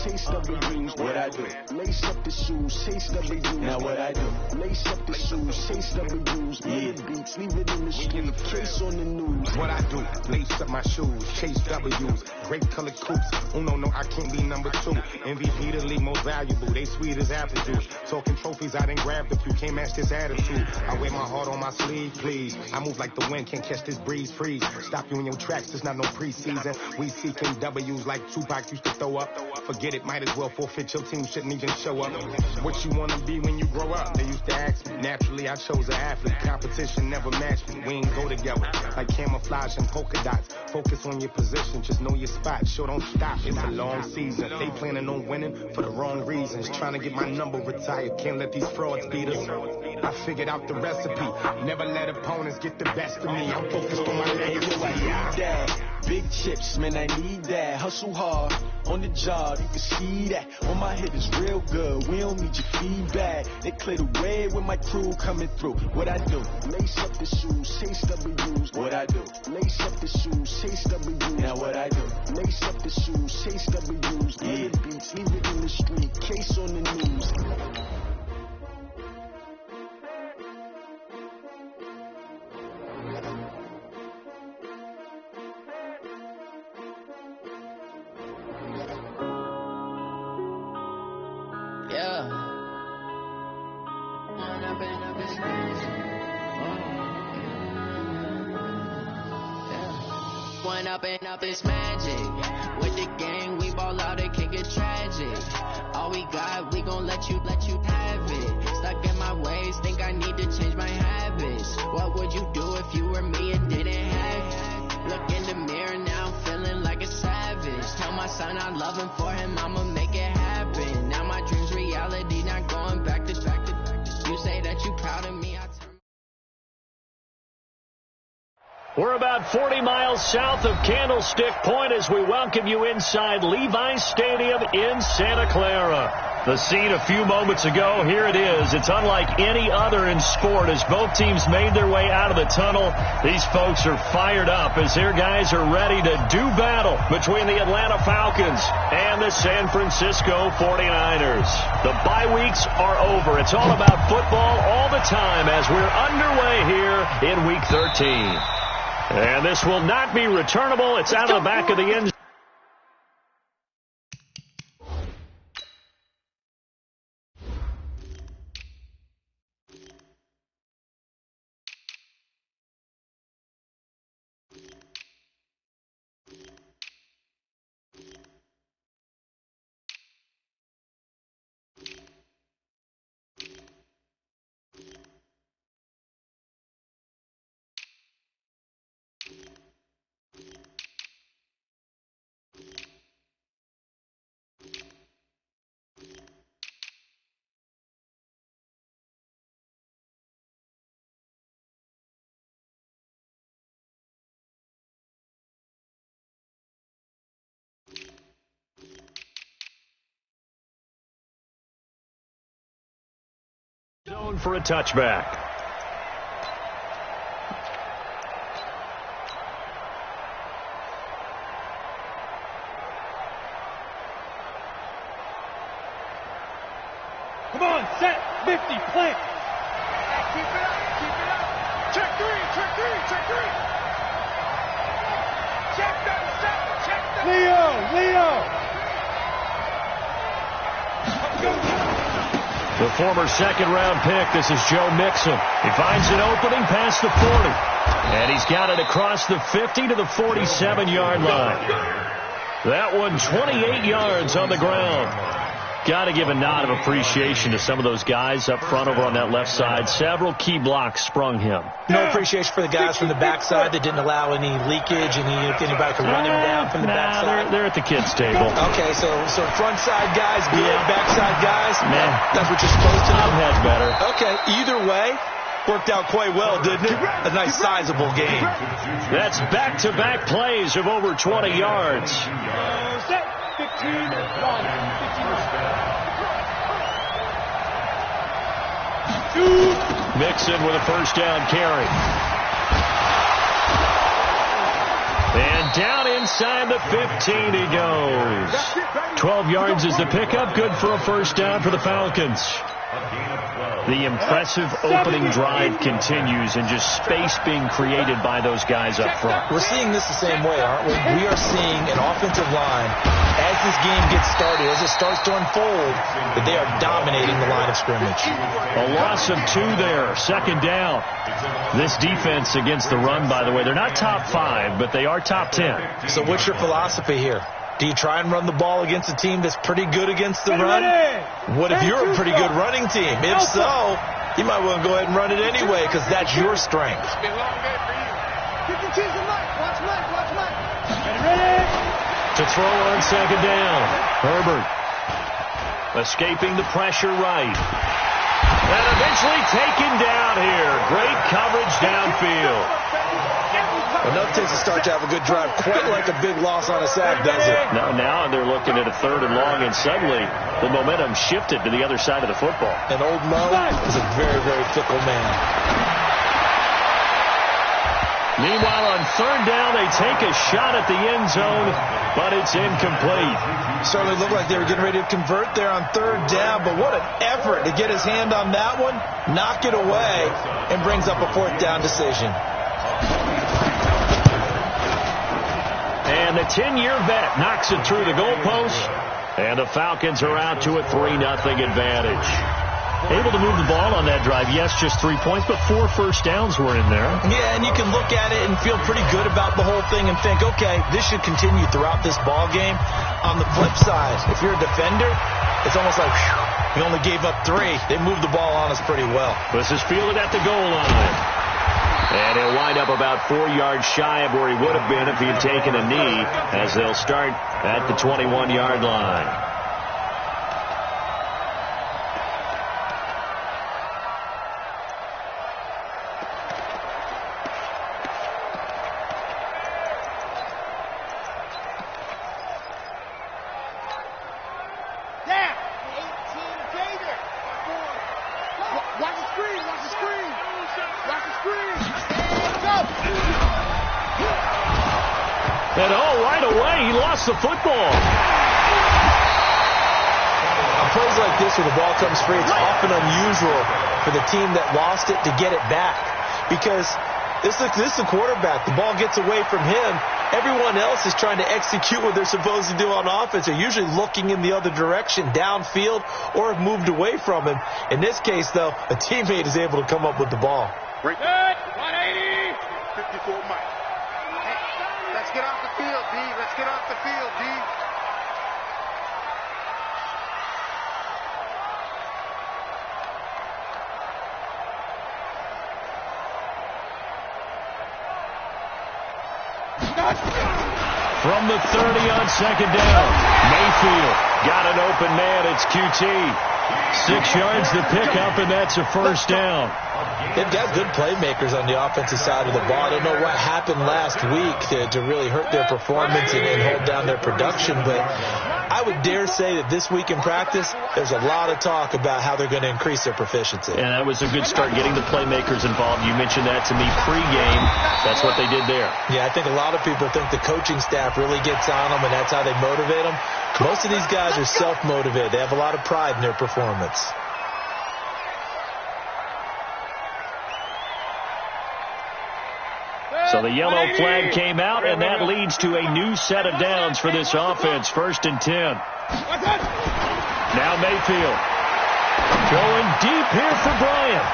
chase W's. What I do? Lace up the shoes, chase W's. Now what I do? Lace up the shoes, chase W's. Yeah, beats, leave it in the street, case on the news. What I do? Lace up my shoes, chase W's. Grape colored coops. Oh no, I can't be number 2. MVP the league most valuable. They sweet as apple juice. Talking trophies, I didn't grab the few. Can't match this attitude. I wear my heart on my sleeve, please. I move like the wind, can't catch this breeze, freeze. Stop you in your tracks, there's not no preseason. We seeking W's like Tupac used to throw up. Forget it, might as well forfeit. Your team shouldn't even show up. What you wanna be when you grow up? They used to ask me. Naturally, I chose an athlete. Competition never matched me. We ain't go together like camouflage and polka dots. Focus on your position, just know your spot. Sure, don't stop. It's a long season. They planning on winning for the wrong reasons. Trying to get my number retired. Can't let these frauds beat us. I figured out the recipe. Never let opponents get the best of me. I'm focused on my legacy. Big chips, man, I need that. Hustle hard on the job, you can see that. On my head is real good. We don't need your feedback. They clear the way with my crew coming through. What I do? Lace up the shoes, chase W's. What I do? Lace up the shoes, chase W's. Now what I do? Lace up the shoes, chase W's. Yeah, beats, leave it in the street, case on the news. Up is magic. With the gang, we ball out, it can get tragic. All we got, we gon' let you have it. Stuck in my ways, think I need to change my habits. What would you do if you were me and didn't have it? Look in the mirror now, I'm feeling like a savage. Tell my son I love him, for him I'ma make it happen. Now my dream's reality, not going back to. You say that you proud of me, We're about 40 miles south of Candlestick Point as we welcome you inside Levi's Stadium in Santa Clara. The scene a few moments ago, here it is. It's unlike any other in sport as both teams made their way out of the tunnel. These folks are fired up as their guys are ready to do battle between the Atlanta Falcons and the San Francisco 49ers. The bye weeks are over. It's all about football all the time as we're underway here in Week 13. And this will not be returnable. It's out of the back of the end zone. Zone for a touchback. Come on, set, 50, plant. Keep it up, keep it up. Check three, check three, check three. Check them, check them. Leo. The former second-round pick, this is Joe Mixon. He finds an opening past the 40. And he's got it across the 50 to the 47-yard line. That one 28 yards on the ground. Got to give a nod of appreciation to some of those guys up front over on that left side. Several key blocks sprung him. No appreciation for the guys from the backside that didn't allow any leakage, and anybody could run him down from the backside. They're at the kids' table. Okay, so front side guys, good, backside guys. Man, that's what you're supposed to do. I've had better. Okay, either way, worked out quite well, didn't it? A nice sizable game. That's back-to-back plays of over 20 yards. Set, 15, 1, 15. Mixon with a first down carry. And down inside the 15 he goes. 12 yards is the pickup, good for a first down for the Falcons. The impressive opening drive continues, and just space being created by those guys up front. We're seeing this the same way, aren't we? We are seeing an offensive line, as this game gets started, as it starts to unfold, that they are dominating the line of scrimmage. A loss of 2 there, second down. This defense against the run, by the way, they're not top 5, but they are top 10. So what's your philosophy here? Do you try and run the ball against a team that's pretty good against the run? What if you're a pretty good running team? If so, you might want to go ahead and run it anyway because that's your strength. To throw on second down, Herbert escaping the pressure right. And eventually taken down here. Great coverage downfield. Enough takes a start to have a good drive, quite like a big loss on a sack, does it? Now they're looking at a 3rd and long, and suddenly the momentum shifted to the other side of the football. And old Mo is a very, very fickle man. Meanwhile, on 3rd down, they take a shot at the end zone, but it's incomplete. Certainly looked like they were getting ready to convert there on 3rd down, but what an effort to get his hand on that one, knock it away, and brings up a 4th down decision. And the 10-year vet knocks it through the goalpost, and the Falcons are out to a 3-0 advantage. Able to move the ball on that drive. Yes, just 3 points, but 4 first downs were in there. Yeah, and you can look at it and feel pretty good about the whole thing and think, okay, this should continue throughout this ball game. On the flip side, if you're a defender, it's almost like, whew, we only gave up 3. They moved the ball on us pretty well. This is fielded at the goal line. And he'll wind up about 4 yards shy of where he would have been if he had taken a knee, as they'll start at the 21-yard line. And right away, he lost the football. On plays like this where the ball comes free, it's often unusual for the team that lost it to get it back. Because this is the quarterback. The ball gets away from him. Everyone else is trying to execute what they're supposed to do on offense. They're usually looking in the other direction, downfield, or have moved away from him. In this case, though, a teammate is able to come up with the ball. Good. 180. 54 Mike. Let's get off the field, D. Let's get off the field, D. From the 30 on second down, Mayfield got an open man. It's QT. 6 yards to pick up, and that's a first down. They've got good playmakers on the offensive side of the ball. I don't know what happened last week to really hurt their performance and hold down their production, but I would dare say that this week in practice, there's a lot of talk about how they're going to increase their proficiency. And that was a good start, getting the playmakers involved. You mentioned that to me pregame. That's what they did there. Yeah, I think a lot of people think the coaching staff really gets on them, and that's how they motivate them. Most of these guys are self-motivated. They have a lot of pride in their performance. So the yellow flag came out, and that leads to a new set of downs for this offense. 1st and 10. Now Mayfield going deep here for Bryant.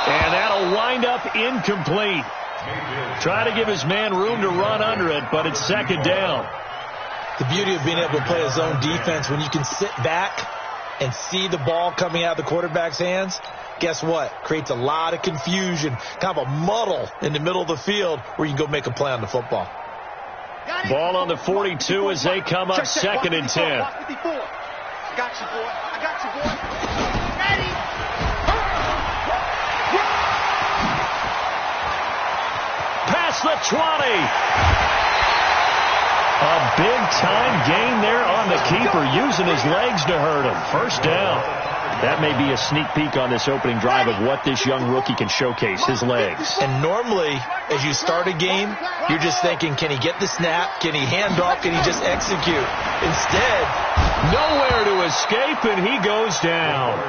And that'll wind up incomplete. Try to give his man room to run under it, but it's second down. The beauty of being able to play a zone defense, when you can sit back and see the ball coming out of the quarterback's hands, guess what? Creates a lot of confusion, kind of a muddle in the middle of the field where you can go make a play on the football. Ball on the 42 as they come up 2nd and 10. I got you, boy. I got you, boy. Ready. Past the 20. A big-time gain there on the keeper, using his legs to hurt him. First down. That may be a sneak peek on this opening drive of what this young rookie can showcase, his legs. And normally, as you start a game, you're just thinking, can he get the snap? Can he hand off? Can he just execute? Instead, nowhere to escape, and he goes down.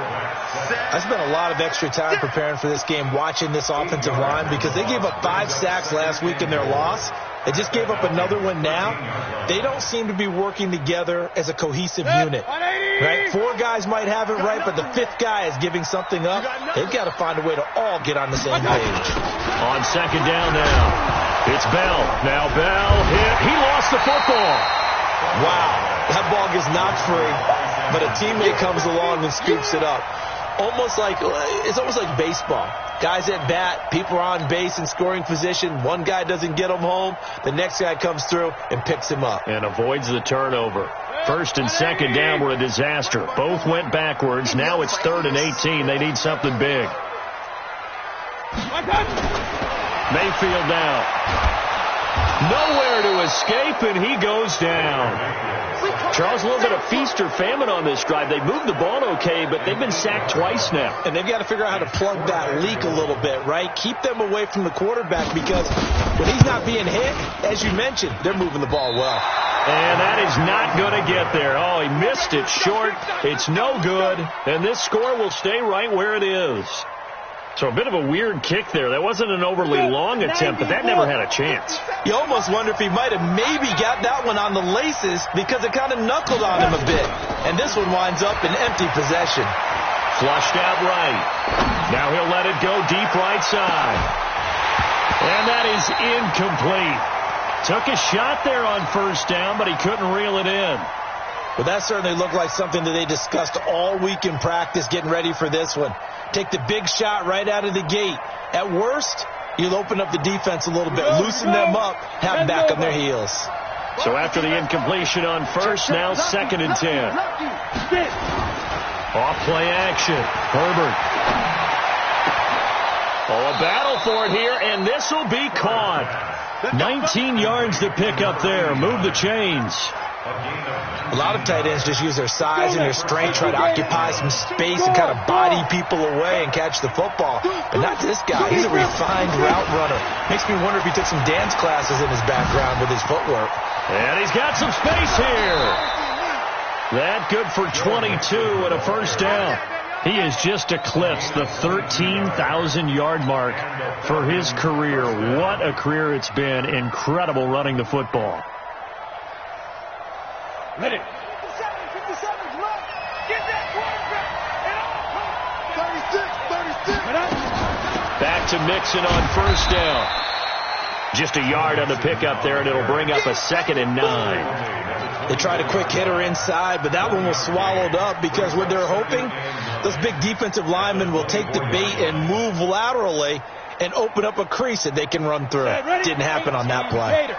I spent a lot of extra time preparing for this game, watching this offensive line, because they gave up 5 sacks last week in their loss. They just gave up another one now. They don't seem to be working together as a cohesive unit. Right? 4 guys might have it right, but the 5th guy is giving something up. They've got to find a way to all get on the same page. On second down now, it's Bell. Now Bell hit. He lost the football. Wow. That ball gets knocked free, but a teammate comes along and scoops it up. It's almost like baseball. Guys at bat, people are on base in scoring position. One guy doesn't get him home. The next guy comes through and picks him up. And avoids the turnover. First and second down were a disaster. Both went backwards. Now it's 3rd and 18. They need something big. Mayfield now. Nowhere to escape, and he goes down. Charles, a little bit of feast or famine on this drive. They moved the ball okay, but they've been sacked twice now. And they've got to figure out how to plug that leak a little bit, right? Keep them away from the quarterback, because when he's not being hit, as you mentioned, they're moving the ball well. And that is not going to get there. Oh, he missed it short. It's no good. And this score will stay right where it is. So a bit of a weird kick there. That wasn't an overly long attempt, but that never had a chance. You almost wonder if he might have maybe got that one on the laces, because it kind of knuckled on him a bit. And this one winds up in empty possession. Flushed out right. Now he'll let it go deep right side. And that is incomplete. Took a shot there on first down, but he couldn't reel it in. Well, that certainly looked like something that they discussed all week in practice getting ready for this one. Take the big shot right out of the gate. At worst, you'll open up the defense a little bit, loosen them up, have them back on their heels. So after the incompletion on first, now 2nd and 10. Off play action. Herbert. Oh, a battle for it here, and this will be caught. 19 yards to pick up there. Move the chains. A lot of tight ends just use their size and their strength, try to occupy some space and kind of body people away and catch the football. But not this guy. He's a refined route runner. Makes me wonder if he took some dance classes in his background with his footwork. And he's got some space here. That good for 22 and a first down. He has just eclipsed the 13,000-yard mark for his career. What a career it's been. Incredible running the football. Ready. 57, look. Get that quarterback. 36. Back to Mixon on first down. Just a yard on the pickup there, and it'll bring up a 2nd and 9. They tried a quick hitter inside, but that one was swallowed up, because what they're hoping, those big defensive linemen will take the bait and move laterally and open up a crease that they can run through. Didn't happen on that play.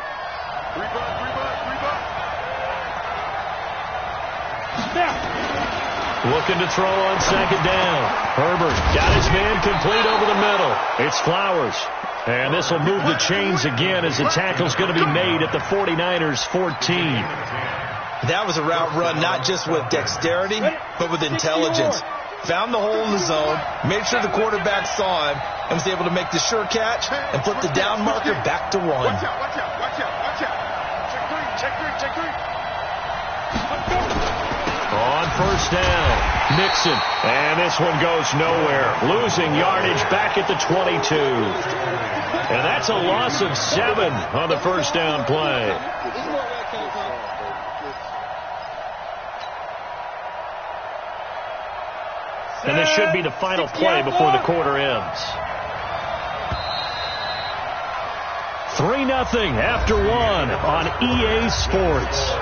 Looking to throw on second down. Herbert got his man complete over the middle. It's Flowers. And this will move the chains again as the tackle's going to be made at the 49ers 14. That was a route run not just with dexterity, but with intelligence. Found the hole in the zone, made sure the quarterback saw him, and was able to make the sure catch and flip the down marker back to 1. Watch out. Check three. On first down, Mixon. And this one goes nowhere. Losing yardage back at the 22. And that's a loss of 7 on the first down play. And this should be the final play before the quarter ends. 3-0 after 1 on EA Sports.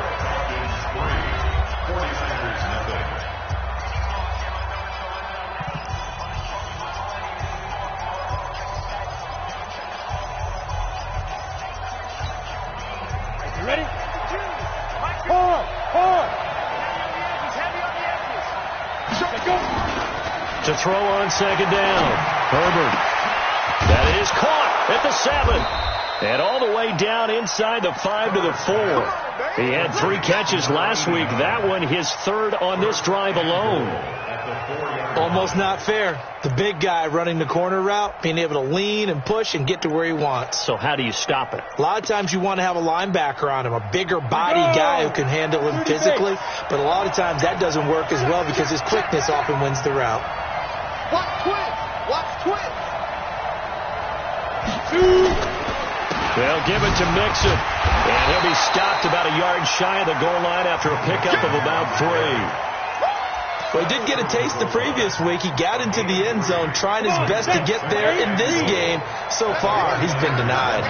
To throw on second down. Herbert. That is caught at the 7. And all the way down inside the 5 to the 4. He had 3 catches last week. That one his 3rd on this drive alone. Almost not fair. The big guy running the corner route, being able to lean and push and get to where he wants. So how do you stop it? A lot of times you want to have a linebacker on him, a bigger body guy who can handle him physically. But a lot of times that doesn't work as well because his quickness often wins the route. Watch twins. Watch twins. They'll give it to Mixon. And he'll be stopped about a yard shy of the goal line after a pickup of about 3. Well, he did get a taste the previous week. He got into the end zone trying his best to get there. In this game, so far, he's been denied.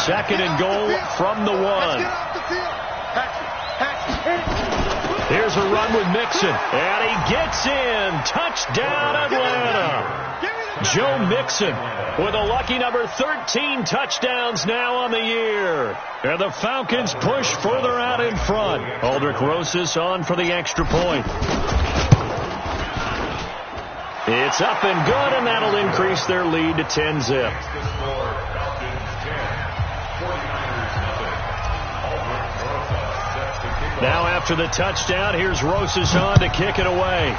2nd and goal from the 1. Here's a run with Mixon. And he gets in. Touchdown, Atlanta. Joe Mixon with a lucky number 13 touchdowns now on the year. And the Falcons push further out in front. Aldrich Rosas on for the extra point. It's up and good, and that'll increase their lead to 10-zip. Now after the touchdown, here's Rosas on to kick it away.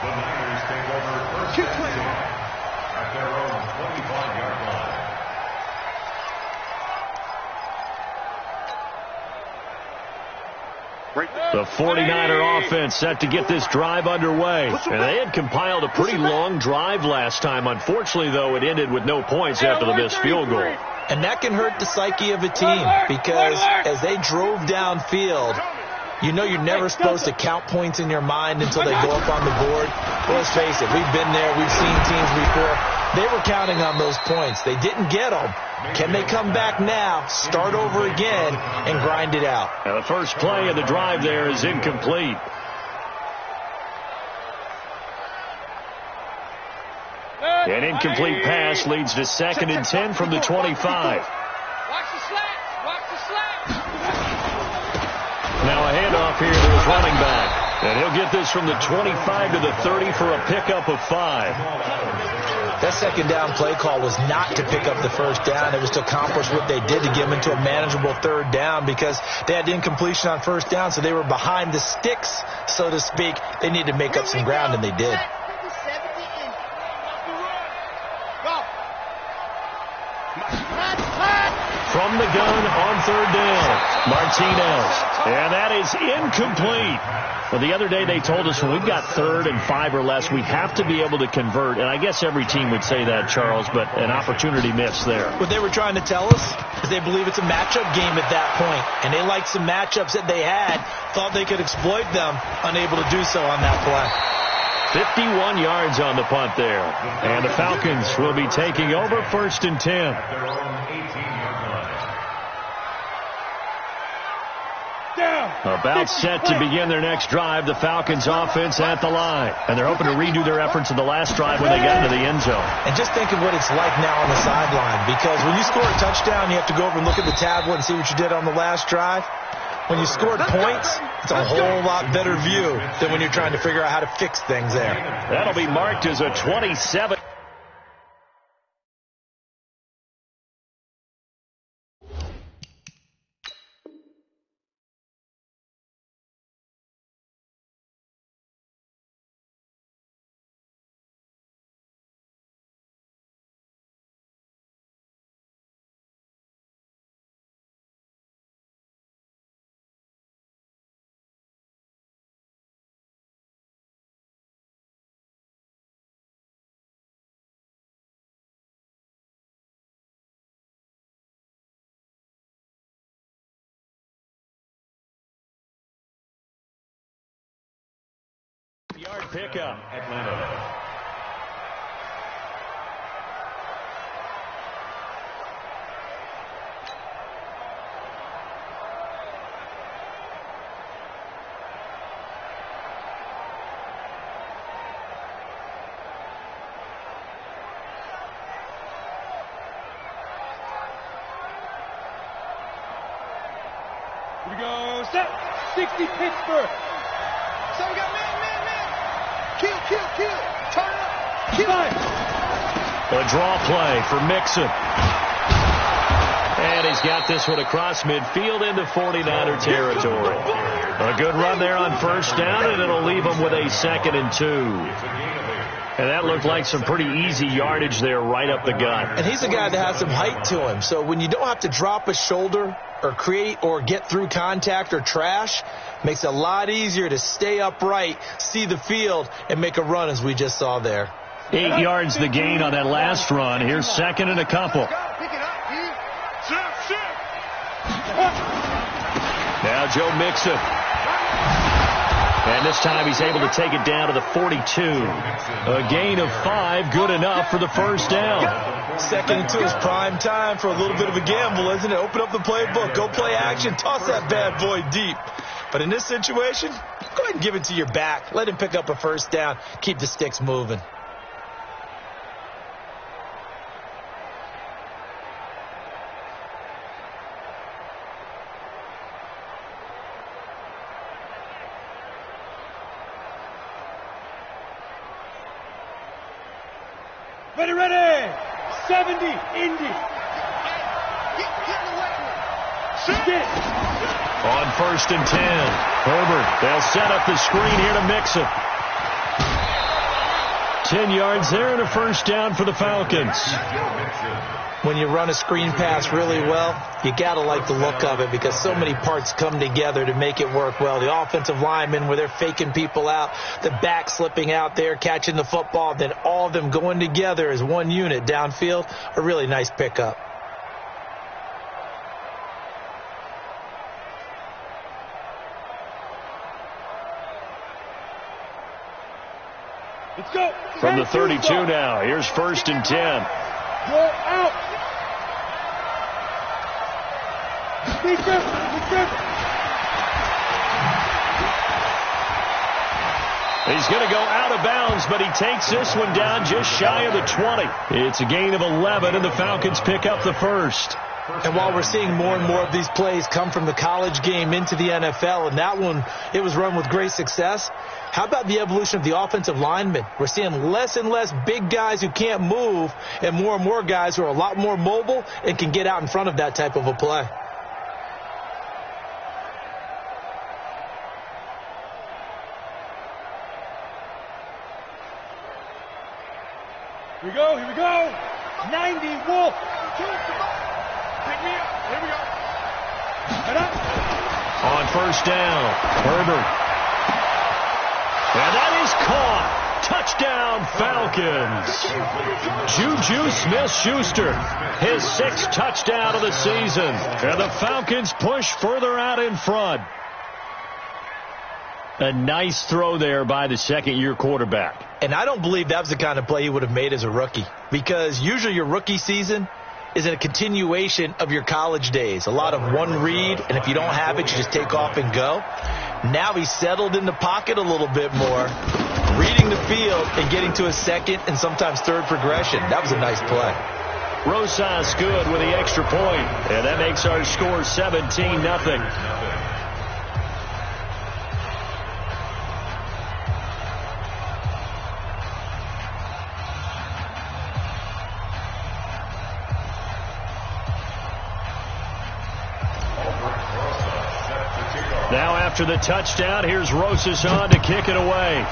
The Niners take over first at their own 25-yard line. The 49er offense set to get this drive underway. And they had compiled a pretty long drive last time. Unfortunately, though, it ended with no points after the missed field goal. And that can hurt the psyche of a team because as they drove downfield, you know you're never supposed to count points in your mind until they go up on the board. Well, let's face it, we've been there. We've seen teams before. They were counting on those points. They didn't get them. Can they come back now, start over again, and grind it out? Now the first play of the drive there is incomplete. An incomplete pass leads to 2nd and 10 from the 25. Watch the slats. Watch the slats. Now a handoff here to his running back. And he'll get this from the 25 to the 30 for a pickup of 5. That 2nd down play call was not to pick up the 1st down. It was to accomplish what they did to get them into a manageable 3rd down because they had incompletion on 1st down, so they were behind the sticks, so to speak. They needed to make up some ground, and they did. From the gun on 3rd down, Martinez. And that is incomplete. Well, the other day they told us when we've got 3rd and 5 or less, we have to be able to convert. And I guess every team would say that, Charles, but an opportunity missed there. What they were trying to tell us is they believe it's a matchup game at that point. And they liked some matchups that they had, thought they could exploit them, unable to do so on that play. 51 yards on the punt there. And the Falcons will be taking over 1st and 10. About set to begin their next drive, the Falcons offense at the line. And they're hoping to redo their efforts in the last drive when they got into the end zone. And just think of what it's like now on the sideline, because when you score a touchdown, you have to go over and look at the tablet and see what you did on the last drive. When you scored points, it's a whole lot better view than when you're trying to figure out how to fix things there. That'll be marked as a 27. Yard pickup. Atlanta. Here we go. Set. 60 Pittsburgh. So we got man. Kill. Turn up. Kill. A draw play for Mixon. he's got this one across midfield into 49er territory. A good run there on first down, and it'll leave him with a 2nd and 2. And that looked like some pretty easy yardage there right up the gut. And he's a guy that has some height to him. So when you don't have to drop a shoulder or create or get through contact or trash, makes it a lot easier to stay upright, see the field, and make a run as we just saw there. 8 yards the gain on that last run. Here's 2nd and a couple. Now Joe Mixon. And this time he's able to take it down to the 42. A gain of 5, good enough for the first down. 2nd and 2 is prime time for a little bit of a gamble, isn't it? Open up the playbook, go play action, toss that bad boy deep. But in this situation, go ahead and give it to your back. Let him pick up a first down, keep the sticks moving. Ready. 70, Indy. On 1st and 10. Herbert, they'll set up the screen here to Mixon. 10 yards there and a first down for the Falcons. When you run a screen pass really well, you got to like the look of it because so many parts come together to make it work well. The offensive linemen, where they're faking people out, the back slipping out there, catching the football, then all of them going together as one unit downfield, a really nice pickup. Let's go. From the 32 now, here's 1st and 10. Go out. He's going to go out of bounds, but he takes this one down just shy of the 20. It's a gain of 11, and the Falcons pick up the first. And while we're seeing more and more of these plays come from the college game into the NFL, and that one, it was run with great success, how about the evolution of the offensive linemen? We're seeing less and less big guys who can't move and more guys who are a lot more mobile and can get out in front of that type of a play. Here we go. 90, Wolf. Pick me up. Here we go. Head up. On first down, Herbert. And that is caught. Touchdown, Falcons. Juju Smith-Schuster, his 6th touchdown of the season. And the Falcons push further out in front. A nice throw there by the second-year quarterback. And I don't believe that was the kind of play he would have made as a rookie, because usually your rookie season is a continuation of your college days. A lot of one read, and if you don't have it, you just take off and go. Now he's settled in the pocket a little bit more, reading the field and getting to a second and sometimes third progression. That was a nice play. Rosas good with the extra point, and that makes our score 17-0. Now after the touchdown, here's Rosas on to kick it away.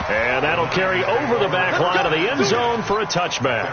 And that'll carry over the back line of the end zone for a touchback.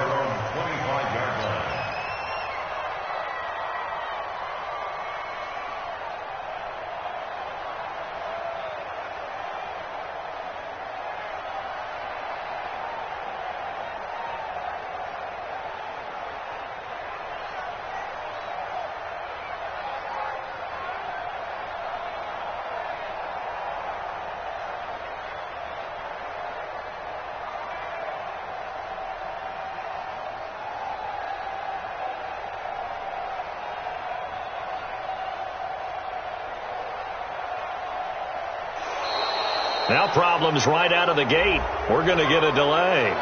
Now problems right out of the gate. We're going to get a delay.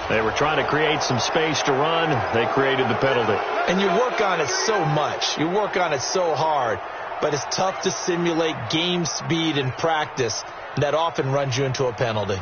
They were trying to create some space to run. They created the penalty. And you work on it so much. You work on it so hard. But it's tough to simulate game speed in practice. That often runs you into a penalty.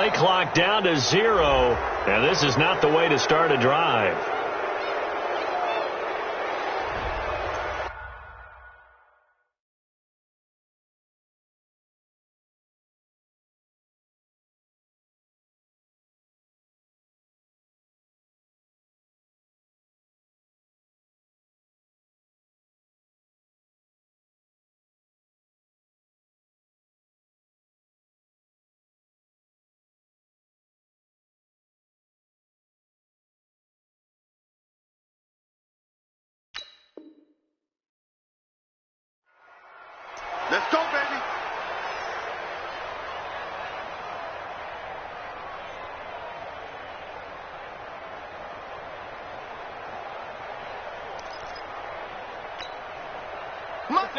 Play clock down to 0, and this is not the way to start a drive. Let's go, baby.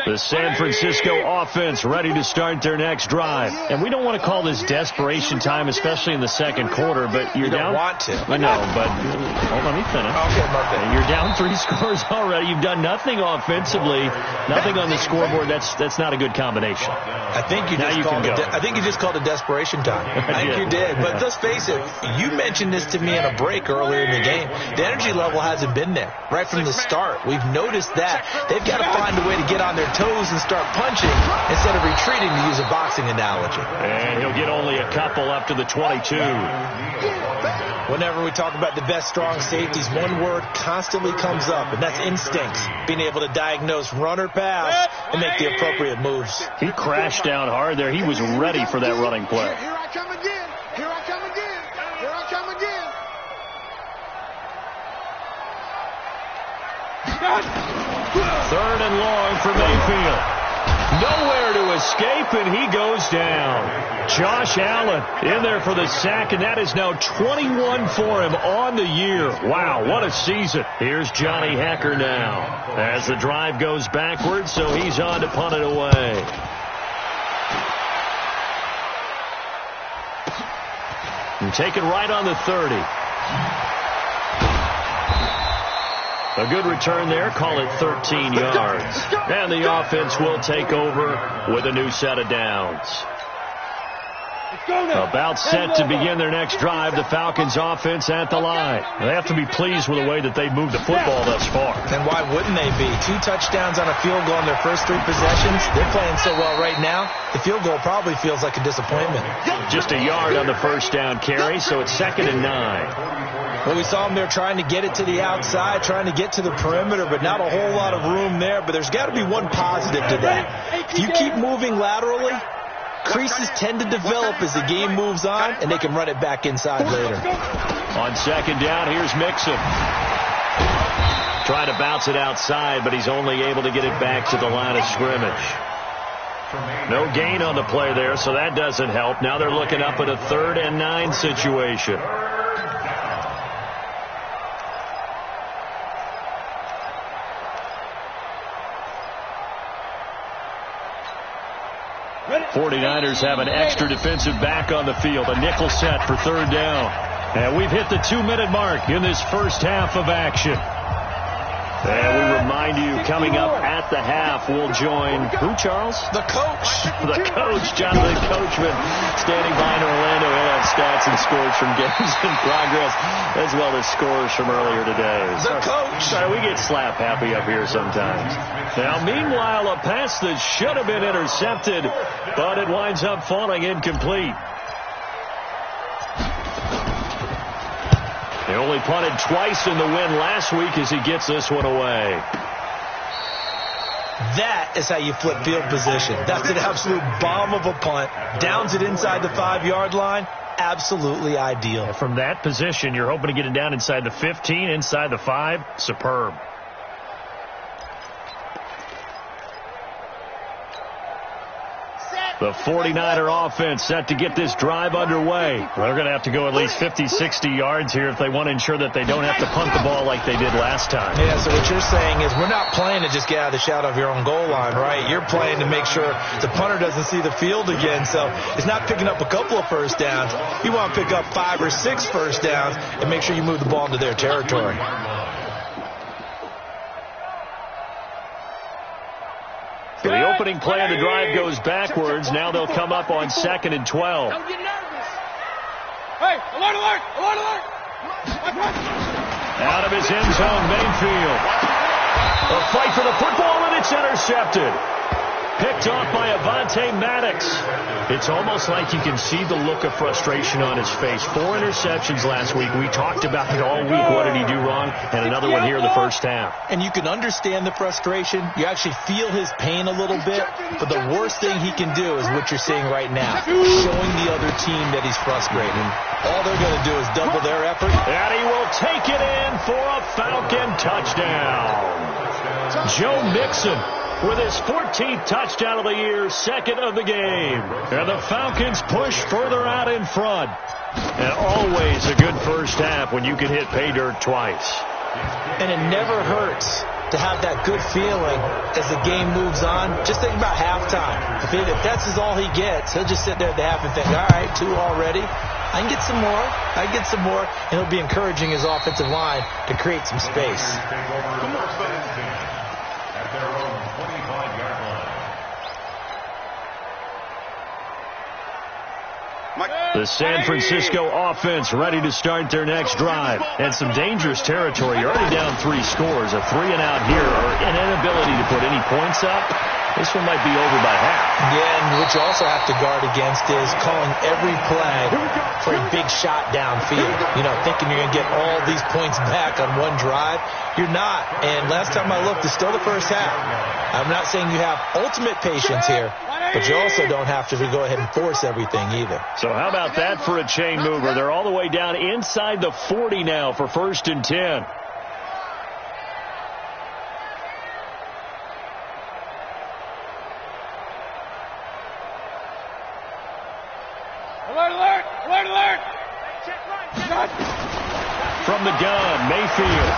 The San Francisco offense ready to start their next drive. And we don't want to call this desperation time, especially in the second quarter, but you're down. You don't want to. I know, but let me finish. Okay, Mark. You're down 3 scores already. You've done nothing offensively, nothing on the scoreboard. That's not a good combination. I think you just called it desperation time. I think you did. But let's face it, you mentioned this to me in a break earlier in the game. The energy level hasn't been there right from the start. We've noticed that. They've got to find a way to get on their toes and start punching instead of retreating, to use a boxing analogy. And he'll get only a couple up to the 22. Whenever we talk about the best strong safeties, one word constantly comes up, and that's instincts. Being able to diagnose run or pass and make the appropriate moves. He crashed down hard there. He was ready for that running play. Here I come again. Here I come again. Here I come again. Third and long for Mayfield. Nowhere to escape, and he goes down. Josh Allen in there for the sack, and that is now 21 for him on the year. Wow, what a season. Here's Johnny Hekker now as the drive goes backwards, so he's on to punt it away. And take it right on the 30. A good return there. Call it 13 yards. And the offense will take over with a new set of downs. About set to begin their next drive, the Falcons offense at the line. They have to be pleased with the way that they've moved the football thus far. And why wouldn't they be? 2 touchdowns on a field goal in their first 3 possessions. They're playing so well right now, the field goal probably feels like a disappointment. Just a yard on the first down carry, so it's 2nd and 9. Well, we saw them there trying to get it to the outside, trying to get to the perimeter, but not a whole lot of room there. But there's got to be one positive to that. If you keep moving laterally, creases tend to develop as the game moves on, and they can run it back inside later. On 2nd down, here's Mixon. Trying to bounce it outside, but he's only able to get it back to the line of scrimmage. No gain on the play there, so that doesn't help. Now they're looking up at a 3rd and 9 situation. '49ers have an extra defensive back on the field. A nickel set for 3rd down. And we've hit the 2-minute mark in this first half of action. And we remind you, coming up at the half, we'll join who, Charles? The coach. The coach, Jonathan Coachman, standing by in Orlando. He'll have stats and scores from games in progress, as well as scores from earlier today. The coach. Sorry, we get slap happy up here sometimes. Now, meanwhile, a pass that should have been intercepted, but it winds up falling incomplete. They only punted twice in the win last week as he gets this one away. That is how you flip field position. That's an absolute bomb of a punt. Downs it inside the 5-yard line. Absolutely ideal. From that position, you're hoping to get it down inside the 15, inside the 5. Superb. The 49er offense set to get this drive underway. They're going to have to go at least 50, 60 yards here if they want to ensure that they don't have to punt the ball like they did last time. Yeah, so what you're saying is we're not playing to just get out of the shadow of your own goal line, right? You're playing to make sure the punter doesn't see the field again. So it's not picking up a couple of first downs. You want to pick up 5 or 6 first downs and make sure you move the ball into their territory. So the opening play of the drive goes backwards. Now they'll come up on 2nd and 12. Don't get nervous. Hey, alert, alert, alert, alert! Out of his end zone, Mayfield. A fight for the football, and it's intercepted. Picked off by Avonte Maddox. It's almost like you can see the look of frustration on his face. 4 interceptions last week. We talked about it all week. What did he do wrong? And another one here in the first half. And you can understand the frustration. You actually feel his pain a little bit. But the worst thing he can do is what you're seeing right now. Showing the other team that he's frustrated. All they're going to do is double their effort. And he will take it in for a Falcon touchdown. Joe Mixon with his 14th touchdown of the year, 2nd of the game. And the Falcons push further out in front. And always a good first half when you can hit pay dirt twice. And it never hurts to have that good feeling as the game moves on. Just think about halftime. If that's all he gets, he'll just sit there at the half and think, all right, 2 already. I can get some more. I can get some more. And he'll be encouraging his offensive line to create some space. The San Francisco offense ready to start their next drive. And some dangerous territory. You're already down 3 scores. A 3-and-out here or an inability to put any points up. This one might be over by half. Yeah, and what you also have to guard against is calling every play for a big shot downfield. You know, thinking you're going to get all these points back on one drive. You're not. And last time I looked, it's still the first half. I'm not saying you have ultimate patience here, but you also don't have to go ahead and force everything either. So how about that for a chain mover? They're all the way down inside the 40 now for 1st and 10. Alert, alert, alert, alert! From the gun, Mayfield.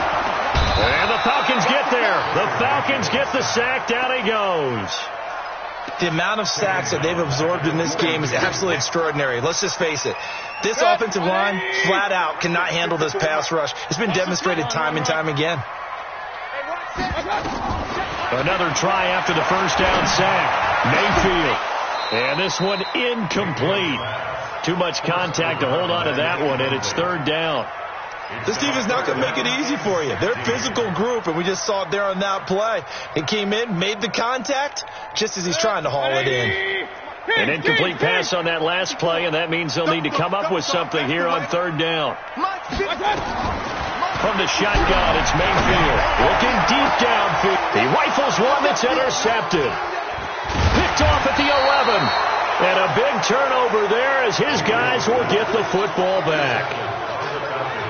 And the Falcons get there. The Falcons get the sack. Down he goes. The amount of sacks that they've absorbed in this game is absolutely extraordinary. Let's just face it. This offensive line, flat out, cannot handle this pass rush. It's been demonstrated time and time again. Another try after the first down sack. Mayfield. And this one incomplete. Too much contact to hold on to that one, and it's 3rd down. This team is not going to make it easy for you. They're a physical group, and we just saw it there on that play. It came in, made the contact, just as he's trying to haul it in. An incomplete pass on that last play, and that means they'll need to come up with something here on 3rd down. From the shotgun, it's Mayfield. Looking deep downfield. He rifles one that's intercepted. Picked off at the 11. And a big turnover there as his guys will get the football back.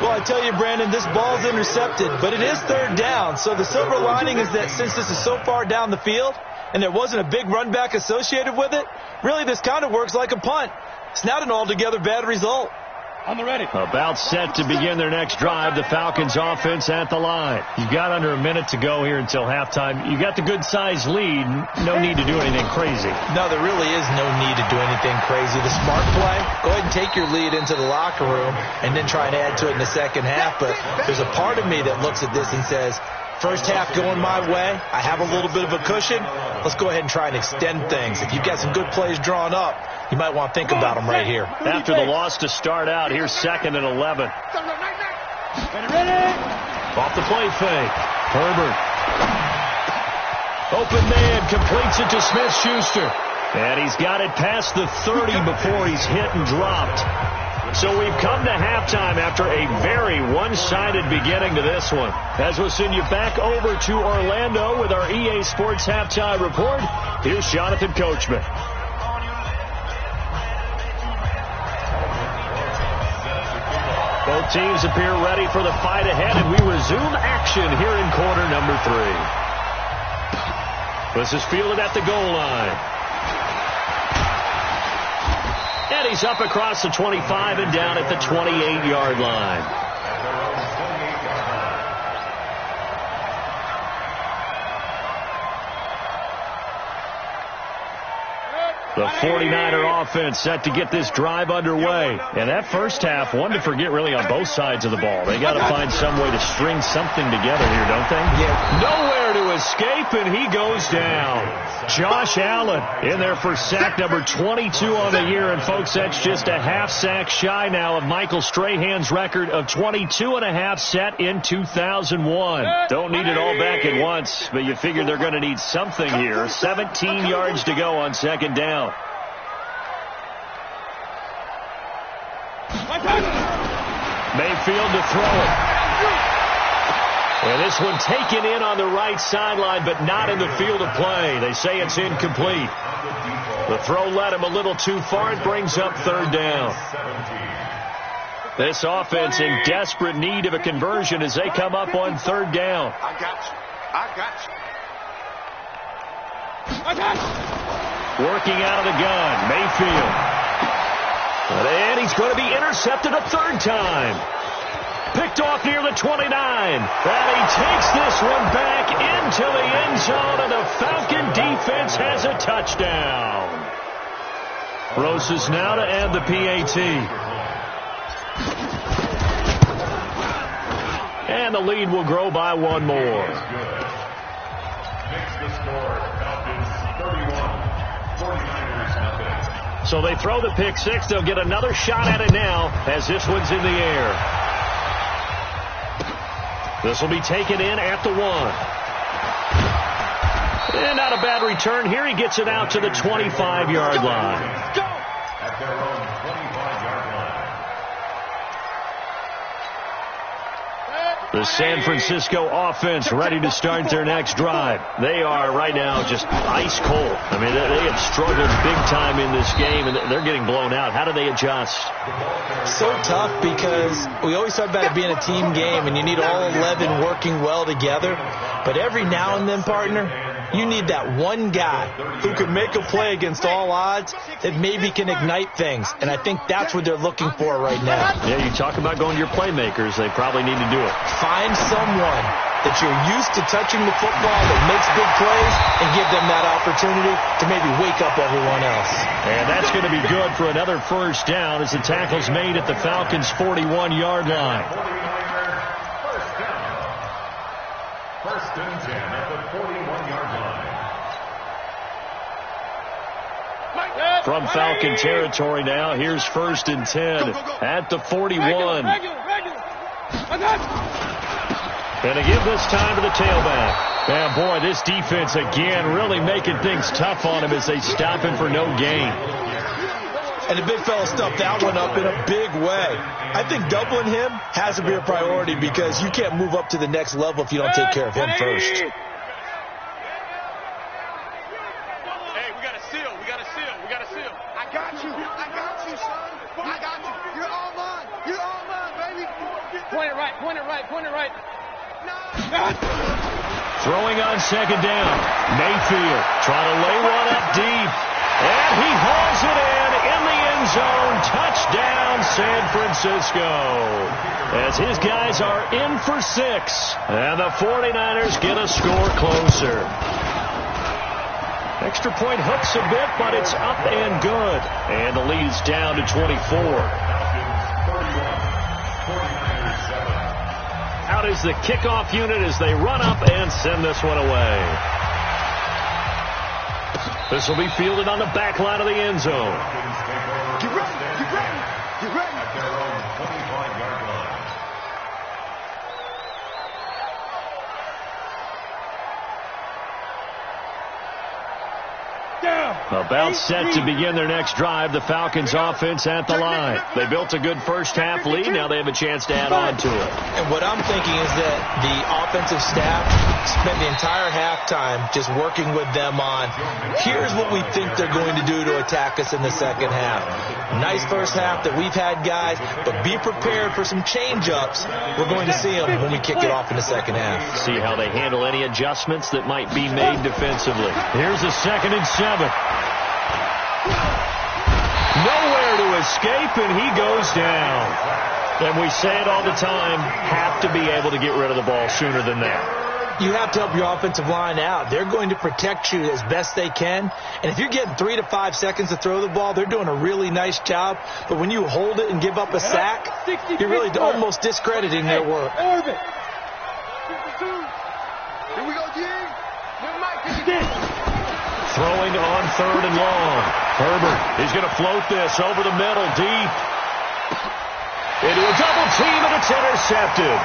Well, I tell you, Brandon, this ball's intercepted, but it is 3rd down. So the silver lining is that since this is so far down the field and there wasn't a big run back associated with it, really this kind of works like a punt. It's not an altogether bad result. On the ready. About set to begin their next drive. The Falcons offense at the line. You've got under a minute to go here until halftime. You got the good-sized lead. No need to do anything crazy. No, there really is no need to do anything crazy. The smart play, go ahead and take your lead into the locker room and then try and add to it in the second half. But there's a part of me that looks at this and says, first half going my way. I have a little bit of a cushion. Let's go ahead and try and extend things. If you've got some good plays drawn up, you might want to think about them right here. After the loss to start out, here's 2nd and 11. Off the play fake. Herbert. Open man, completes it to Smith-Schuster. And he's got it past the 30 before he's hit and dropped. So we've come to halftime after a very one-sided beginning to this one. As we'll send you back over to Orlando with our EA Sports Halftime Report, here's Jonathan Coachman. Both teams appear ready for the fight ahead, and we resume action here in quarter number 3. This is fielded at the goal line. And he's up across the 25 and down at the 28-yard line. The 49er offense set to get this drive underway. And that first half, one to forget really on both sides of the ball. They got to find some way to string something together here, don't they? Yeah. Nowhere nowhere to escape, and he goes down. Josh Allen in there for sack number 22 on the year. And, folks, that's just a half sack shy now of Michael Strahan's record of 22.5 set in 2001. Don't need it all back at once, but you figure they're going to need something here. 17 yards to go on second down. Mayfield to throw it. And this one taken in on the right sideline, but not in the field of play. They say it's incomplete. The throw led him a little too far. It brings up third down. This offense in desperate need of a conversion as they come up on third down. I got you. Working out of the gun, Mayfield. And he's going to be intercepted a third time. Picked off near the 29. And he takes this one back into the end zone, and the Falcon defense has a touchdown. Roses now to add the PAT. And the lead will grow by one more. Makes the score Falcons 31, 49ers nothing. So they throw the pick six. They'll get another shot at it now as this one's in the air. This will be taken in at the 1. And not a bad return here. He gets it out to the 25-yard line. At their own 25-yard line. The San Francisco offense ready to start their next drive. They are right now just ice cold. I mean, they have struggled big time in this game, and they're getting blown out. How do they adjust? So tough because we always talk about it being a team game, and you need all 11 working well together. But every now and then, partner, you need that one guy who can make a play against all odds that maybe can ignite things. And I think that's what they're looking for right now. Yeah, you talk about going to your playmakers. They probably need to do it. Find someone that you're used to touching the football that makes big plays and give them that opportunity to maybe wake up everyone else. And that's going to be good for another first down as the tackle's made at the Falcons' 41-yard line. First and 10 at the 41-yard line. From Falcon territory now, here's first and 10 at the 41. And to give this time to the tailback. And boy, this defense again really making things tough on him as they stop him for no gain. And the big fella stuffed that one up in a big way. I think doubling him has to be a priority because you can't move up to the next level if you don't take care of him first. Hey, we got a seal. We got a seal. We got a seal. I got you, son. I got you. You're all mine. You're all mine, baby. Point it right. Point it right. Point it right. Throwing on second down. Mayfield trying to lay one up deep. And he hauls it in the end zone. Touchdown, San Francisco. As his guys are in for 6. And the 49ers get a score closer. Extra point hooks a bit, but it's up and good. And the lead's down to 24. Out is the kickoff unit as they run up and send this one away. This will be fielded on the back line of the end zone. Get ready. Get ready. Get ready. At their own 25-yard line. About set to begin their next drive. The Falcons offense at the line. They built a good first half lead. Now they have a chance to add on to it. And what I'm thinking is that the offensive staff spent the entire halftime just working with them on, here's what we think they're going to do to attack us in the second half. Nice first half that we've had, guys, but be prepared for some change-ups. We're going to see them when we kick it off in the second half. See how they handle any adjustments that might be made defensively. Here's a 2nd and 7. Nowhere to escape, and he goes down. And we say it all the time, have to be able to get rid of the ball sooner than that. You have to help your offensive line out. They're going to protect you as best they can. And if you're getting 3 to 5 seconds to throw the ball, they're doing a really nice job. But when you hold it and give up a sack, you're really almost discrediting their work. Here we go, G. Throwing on 3rd and long. Herbert is going to float this over the middle, deep. Into a double team, and it's intercepted.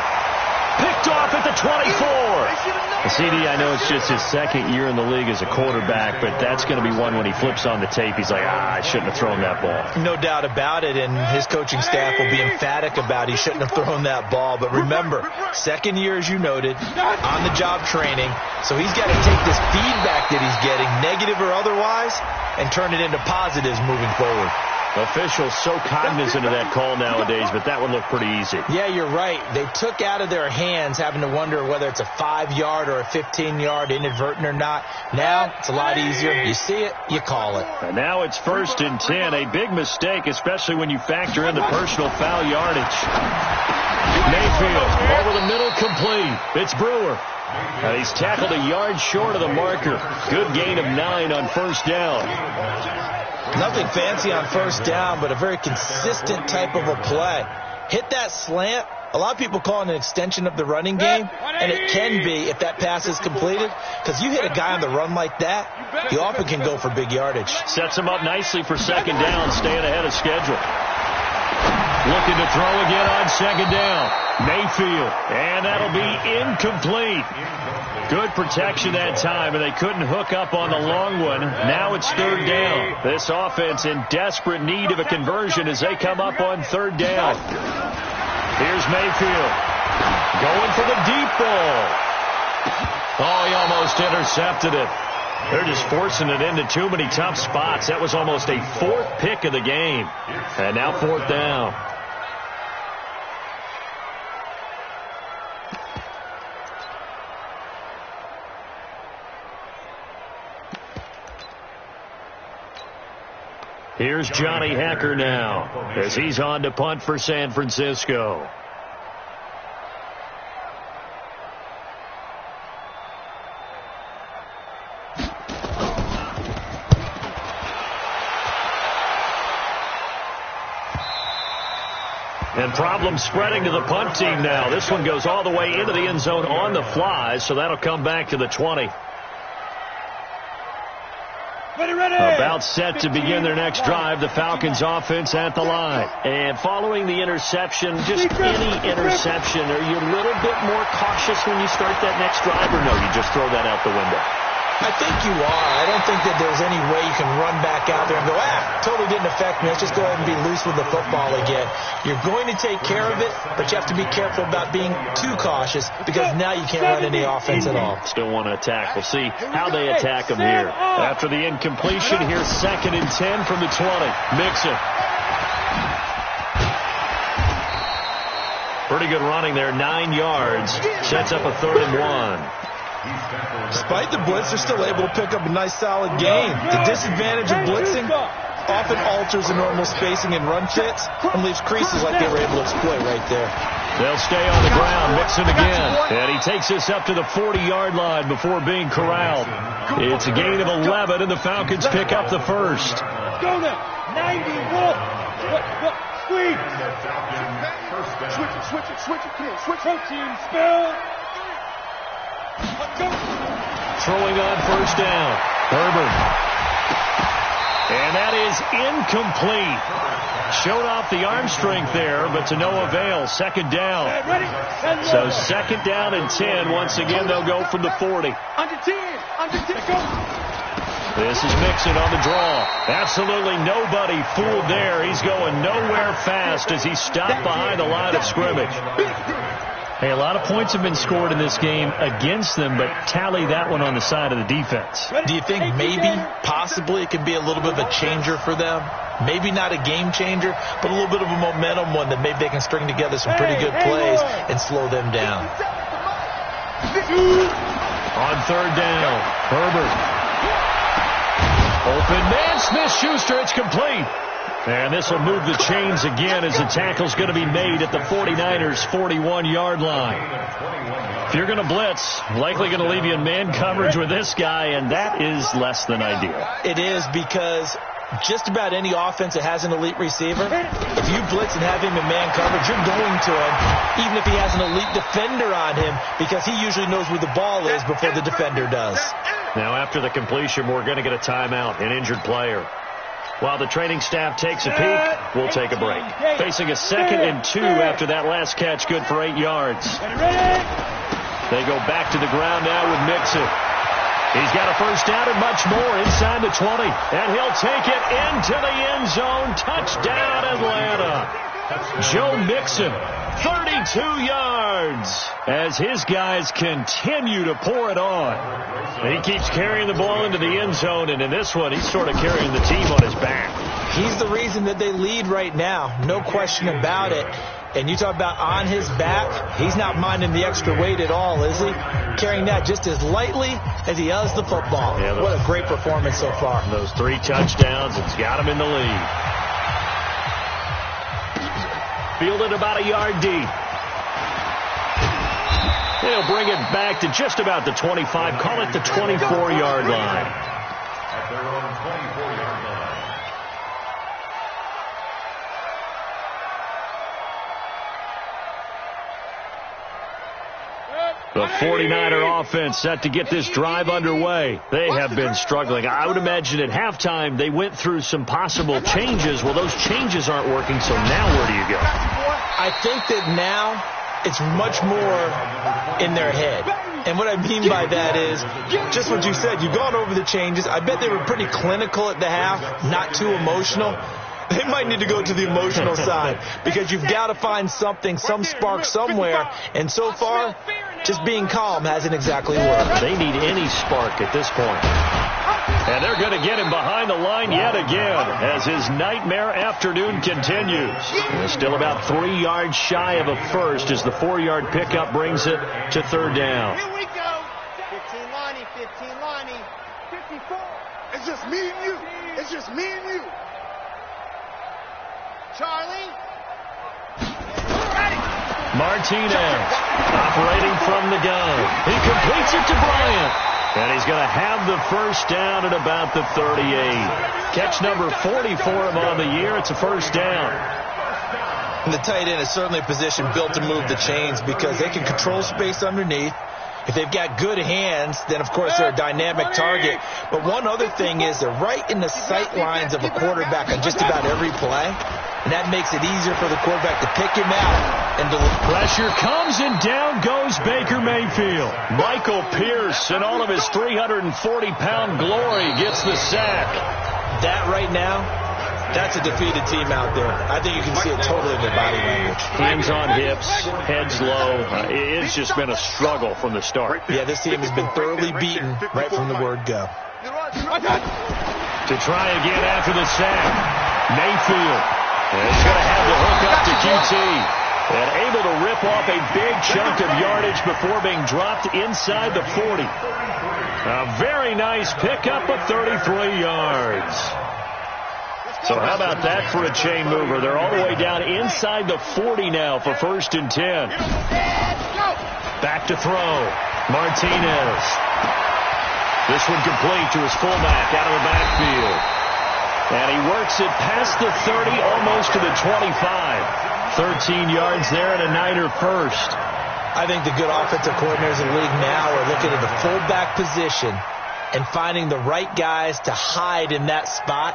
Picked off at the 24. CD, I know it's just his 2nd year in the league as a quarterback, but that's going to be one when he flips on the tape. He's like, I shouldn't have thrown that ball. No doubt about it, and his coaching staff will be emphatic about he shouldn't have thrown that ball. But remember, 2nd year, as you noted, on-the-job training, so he's got to take this feedback that he's getting, negative or otherwise, and turn it into positives moving forward. Officials so cognizant of that call nowadays, but that would look pretty easy. Yeah, you're right. They took out of their hands having to wonder whether it's a 5-yard or a 15-yard inadvertent or not. Now it's a lot easier. You see it, you call it. And now it's 1st and 10. A big mistake, especially when you factor in the personal foul yardage. Mayfield over the middle, complete. It's Brewer. And he's tackled a yard short of the marker. Good gain of 9 on 1st down. Nothing fancy on 1st down, but a very consistent type of a play. Hit that slant. A lot of people call it an extension of the running game, and it can be if that pass is completed, because you hit a guy on the run like that, you often can go for big yardage. Sets him up nicely for 2nd down, staying ahead of schedule. Looking to throw again on 2nd down. Mayfield, and that'll be incomplete. Good protection that time, and they couldn't hook up on the long one. Now it's 3rd down. This offense in desperate need of a conversion as they come up on 3rd down. Here's Mayfield going for the deep ball. Oh, he almost intercepted it. They're just forcing it into too many tough spots. That was almost a 4th pick of the game. And now 4th down. Here's Johnny Hacker now as he's on to punt for San Francisco. And problems spreading to the punt team now. This one goes all the way into the end zone on the fly, so that'll come back to the 20. About set to begin their next drive, the Falcons offense at the line. And following the interception, just any interception, are you a little bit more cautious when you start that next drive, or no, you just throw that out the window? I think you are. I don't think that there's any way you can run back out there and go, totally didn't affect me. Let's just go ahead and be loose with the football again. You're going to take care of it, but you have to be careful about being too cautious because now you can't run any offense at all. Still want to attack. We'll see how they attack them here. After the incompletion, here's 2nd and 10 from the 20. Mixon. Pretty good running there, 9 yards. Sets up a 3rd and 1. Despite the blitz, they're still able to pick up a nice solid gain. The disadvantage of blitzing often alters the normal spacing and run fits and leaves creases like they were able to exploit right there. They'll stay on the ground, Mixon again. And he takes this up to the 40-yard line before being corralled. It's a gain of 11, and the Falcons pick up the 1st. Go now, 90, Wolf. Squeeze. Switch it, switch team, spell. Let's go. Throwing on 1st down. Herbert. And that is incomplete. Showed off the arm strength there, but to no avail. 2nd down. So 2nd down and 10. Once again, they'll go from the 40. Under 10, go. This is Mixon on the draw. Absolutely nobody fooled there. He's going nowhere fast as he stopped behind the line of scrimmage. Hey, a lot of points have been scored in this game against them, but tally that one on the side of the defense. Do you think maybe, possibly, it could be a little bit of a changer for them? Maybe not a game changer, but a little bit of a momentum one that maybe they can string together some pretty good plays and slow them down. On 3rd down, Herbert. Open man, Smith-Schuster, it's complete. And this will move the chains again as the tackle's going to be made at the 49ers' 41-yard line. If you're going to blitz, likely going to leave you in man coverage with this guy, and that is less than ideal. It is, because just about any offense that has an elite receiver, if you blitz and have him in man coverage, you're going to him, even if he has an elite defender on him, because he usually knows where the ball is before the defender does. Now, after the completion, we're going to get a timeout, an injured player. While the training staff takes a peek, we'll take a break. Facing a 2nd and 2 after that last catch, good for 8 yards. They go back to the ground now with Mixon. He's got a first down and much more inside the 20. And he'll take it into the end zone. Touchdown, Atlanta. Joe Mixon, 32 yards as his guys continue to pour it on. And he keeps carrying the ball into the end zone. And in this one, he's sort of carrying the team on his back. He's the reason that they lead right now. No question about it. And you talk about on his back, he's not minding the extra weight at all, is he? Carrying that just as lightly as he does the football. Yeah, what a great performance so far. Those 3 touchdowns, it's got him in the lead. Fielded about a yard deep. They'll bring it back to just about the 25. Call it the 24-yard line. At their own 24-yard line. The 49er offense set to get this drive underway. They have been struggling. I would imagine at halftime they went through some possible changes. Well, those changes aren't working, so now where do you go? I think that now it's much more in their head. And what I mean by that is just what you said. You've gone over the changes. I bet they were pretty clinical at the half, not too emotional. They might need to go to the emotional side because you've got to find something, some spark somewhere. And so far, just being calm hasn't exactly worked. They need any spark at this point. And they're going to get him behind the line yet again as his nightmare afternoon continues. And still about 3 yards shy of a first as the 4-yard pickup brings it to 3rd down. Here we go. 15 Lonnie, 15 Lonnie, 54. It's just me and you. It's just me and you. Charlie. Martinez operating from the gun. He completes it to Bryant. And he's going to have the first down at about the 38. Catch number 40 for him on the year. It's a first down. And the tight end is certainly a position built to move the chains because they can control space underneath. If they've got good hands, then, of course, they're a dynamic target. But one other thing is they're right in the sight lines of a quarterback on just about every play. And that makes it easier for the quarterback to pick him out. And pressure comes, and down goes Baker Mayfield. Michael Pierce, in all of his 340-pound glory, gets the sack. That right now, that's a defeated team out there. I think you can see it totally in their body language. Hands on hips, heads low. It's just been a struggle from the start. Yeah, this team has been thoroughly beaten right from the word go. To try again after the sack, Mayfield is going to have the hook up to QT. And able to rip off a big chunk of yardage before being dropped inside the 40. A very nice pickup of 33 yards. So how about that for a chain mover? They're all the way down inside the 40 now for 1st and 10. Back to throw. Martinez. This one complete to his fullback out of the backfield. And he works it past the 30, almost to the 25. 13 yards there and a Niner first. I think the good offensive coordinators in the league now are looking at the fullback position and finding the right guys to hide in that spot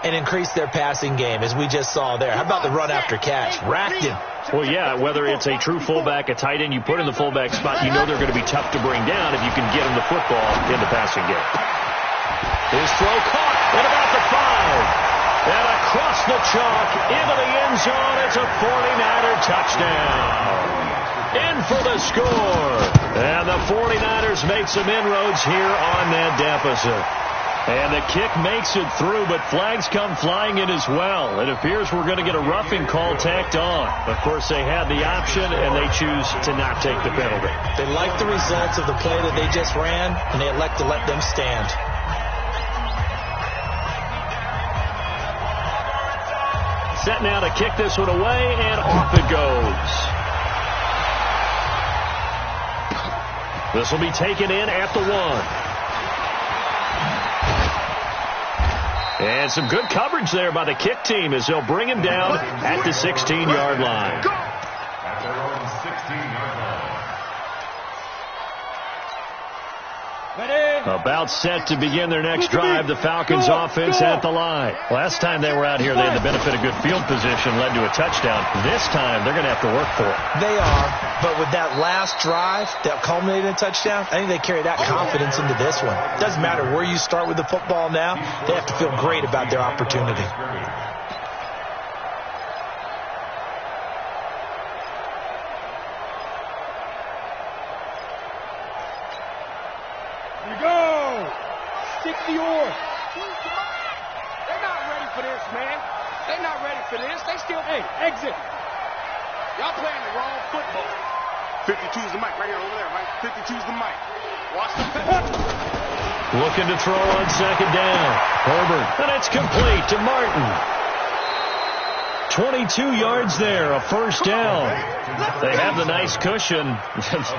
and increase their passing game, as we just saw there. How about the run after catch? Racked him. Well, yeah, whether it's a true fullback, a tight end you put in the fullback spot, you know they're going to be tough to bring down if you can get them the football in the passing game. His throw caught at about the 5. And across the chalk into the end zone, it's a 49er touchdown. In for the score. And the 49ers make some inroads here on that deficit. And the kick makes it through, but flags come flying in as well. It appears we're going to get a roughing call tacked on. Of course, they had the option, and they choose to not take the penalty. They like the results of the play that they just ran, and they elect to let them stand. Set now to kick this one away, and off it goes. This will be taken in at the 1. And some good coverage there by the kick team as they'll bring him down at the 16-yard line. At their own 16-yard line. About set to begin their next drive, the Falcons offense at the line. Last time they were out here, they had the benefit of good field position, led to a touchdown. This time, they're going to have to work for it. They are, but with that last drive that culminated in a touchdown, I think they carry that confidence into this one. It doesn't matter where you start with the football now. They have to feel great about their opportunity. Stick the oar. They're not ready for this, man. They're not ready for this. They still... Hey, exit. Y'all playing the wrong football. 52's the mic right here over there, right? 52's the mic. Watch the Looking to throw on second down. Herbert. And it's complete to Martin. 22 yards there, a first down. They have the nice cushion.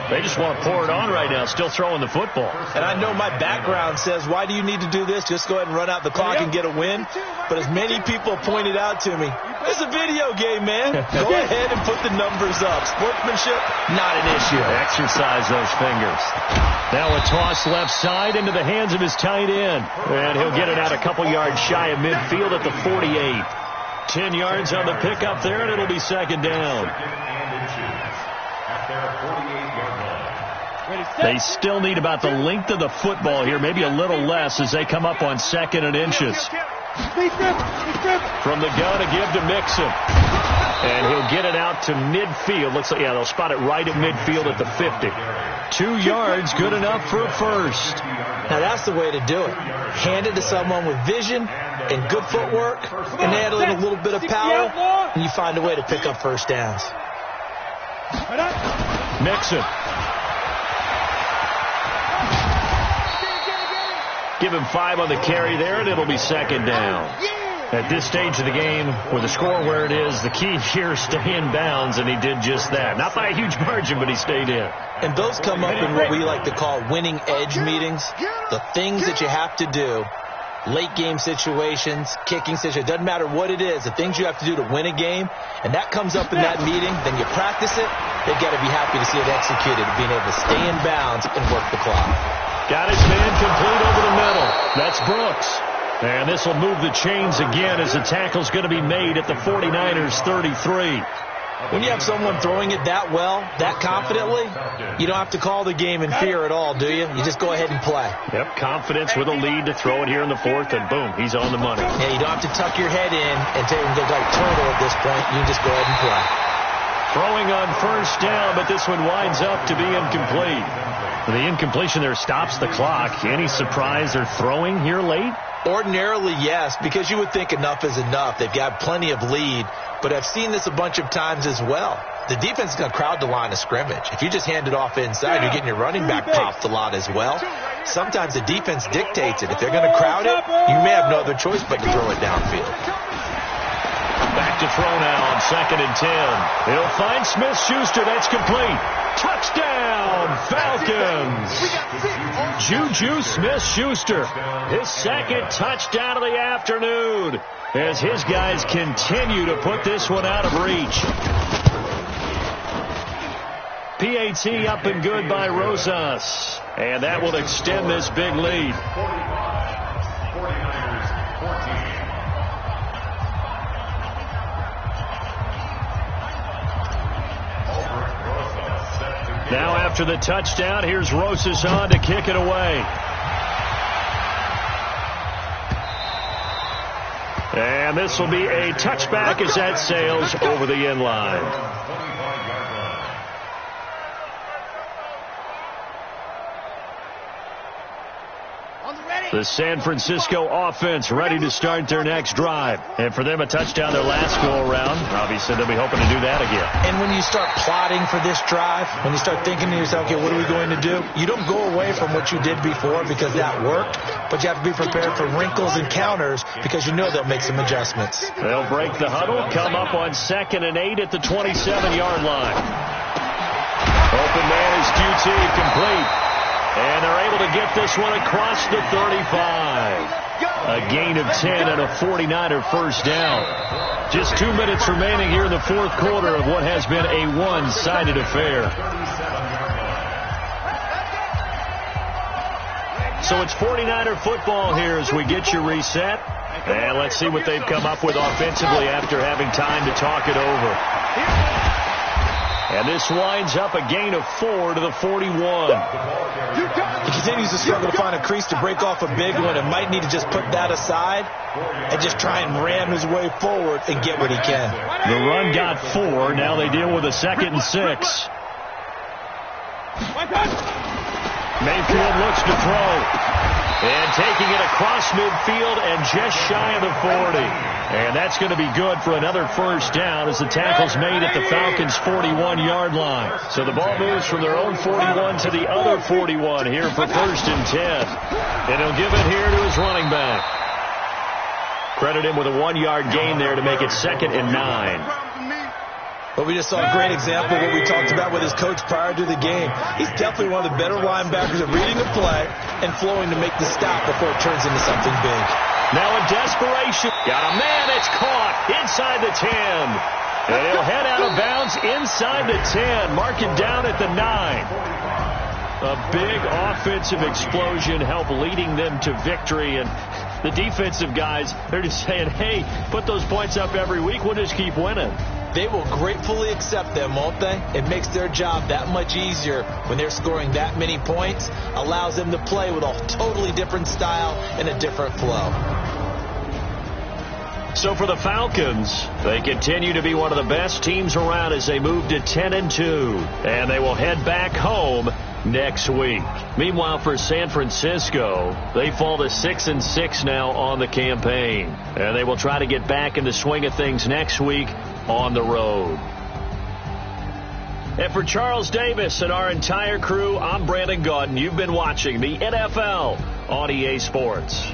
They just want to pour it on right now, still throwing the football. And I know my background says, why do you need to do this? Just go ahead and run out the clock and get a win. But as many people pointed out to me, it's a video game, man. Go ahead and put the numbers up. Sportsmanship, not an issue. Exercise those fingers. Now a toss left side into the hands of his tight end. And he'll get it out a couple yards shy of midfield at the 48. 10 yards on the pickup there, and it'll be second down. They still need about the length of the football here, maybe a little less as they come up on second and inches. From the gun, a give to Mixon. And he'll get it out to midfield. Looks like, yeah, they'll spot it right at midfield at the 50. 2 yards, good enough for a first. Now that's the way to do it. Hand it to someone with vision and good footwork, and add a little bit of power, and you find a way to pick up first downs. Mixon. Give him 5 on the carry there, and it'll be second down. At this stage of the game, with the score where it is, the key here is stay in bounds, and he did just that. Not by a huge margin, but he stayed in. And those come up in what we like to call winning edge meetings. The things that you have to do, late game situations, kicking situations, doesn't matter what it is, the things you have to do to win a game, and that comes up in that meeting, then you practice it, they've got to be happy to see it executed, being able to stay in bounds and work the clock. Got his man complete over the middle. That's Brooks. And this will move the chains again as the tackle's going to be made at the 49ers 33. When you have someone throwing it that well, that confidently, you don't have to call the game in fear at all, do you? You just go ahead and play. Yep, confidence with a lead to throw it here in the fourth, and boom, he's on the money. Yeah, you don't have to tuck your head in and take him to like turtle at this point. You can just go ahead and play. Throwing on first down, but this one winds up to be incomplete. The incompletion there stops the clock. Any surprise they're throwing here late? Ordinarily, yes, because you would think enough is enough. They've got plenty of lead, but I've seen this a bunch of times as well. The defense is going to crowd the line of scrimmage. If you just hand it off inside, you're getting your running back popped a lot as well. Sometimes the defense dictates it. If they're going to crowd it, you may have no other choice but to throw it downfield. Back to throw now on 2nd and 10. He'll find Smith-Schuster. That's complete. Touchdown, Falcons. Juju Smith-Schuster. His second touchdown of the afternoon as his guys continue to put this one out of reach. PAT up and good by Rosas. And that will extend this big lead. 49ers 14. Now after the touchdown, here's Rosas on to kick it away. And this will be a touchback as that sails over the end line. The San Francisco offense ready to start their next drive. And for them, a touchdown their last go-around. Obviously, they'll be hoping to do that again. And when you start plotting for this drive, when you start thinking to yourself, okay, what are we going to do? You don't go away from what you did before because that worked, but you have to be prepared for wrinkles and counters because you know they'll make some adjustments. They'll break the huddle, come up on 2nd and 8 at the 27-yard line. Open man is QT, complete. And they're able to get this one across the 35. A gain of 10 and a 49er first down. Just 2 minutes remaining here in the fourth quarter of what has been a one-sided affair. So it's 49er football here as we get you reset. And let's see what they've come up with offensively after having time to talk it over. And this winds up a gain of 4 to the 41. He continues to struggle to find a crease to break off a big one and might need to just put that aside and just try and ram his way forward and get what he can. The run got 4. Now they deal with a 2nd and 6. Mayfield looks to throw. And taking it across midfield and just shy of the 40. And that's going to be good for another first down as the tackle's made at the Falcons' 41-yard line. So the ball moves from their own 41 to the other 41 here for 1st and 10. And he'll give it here to his running back. Credit him with a 1-yard gain there to make it 2nd and 9. But we just saw a great example of what we talked about with his coach prior to the game. He's definitely one of the better linebackers at reading a play and flowing to make the stop before it turns into something big. Now in desperation. Got a man. It's caught inside the 10. And he'll head out of bounds inside the 10. Mark it down at the 9. A big offensive explosion helped leading them to victory. And the defensive guys, they're just saying, hey, put those points up every week. We'll just keep winning. They will gratefully accept them, won't they? It makes their job that much easier when they're scoring that many points. Allows them to play with a totally different style and a different flow. So for the Falcons, they continue to be one of the best teams around as they move to 10-2. And they will head back home next week. Meanwhile, for San Francisco, they fall to 6-6 now on the campaign. And they will try to get back in the swing of things next week on the road. And for Charles Davis and our entire crew, I'm Brandon Gaudin. You've been watching the NFL on EA Sports.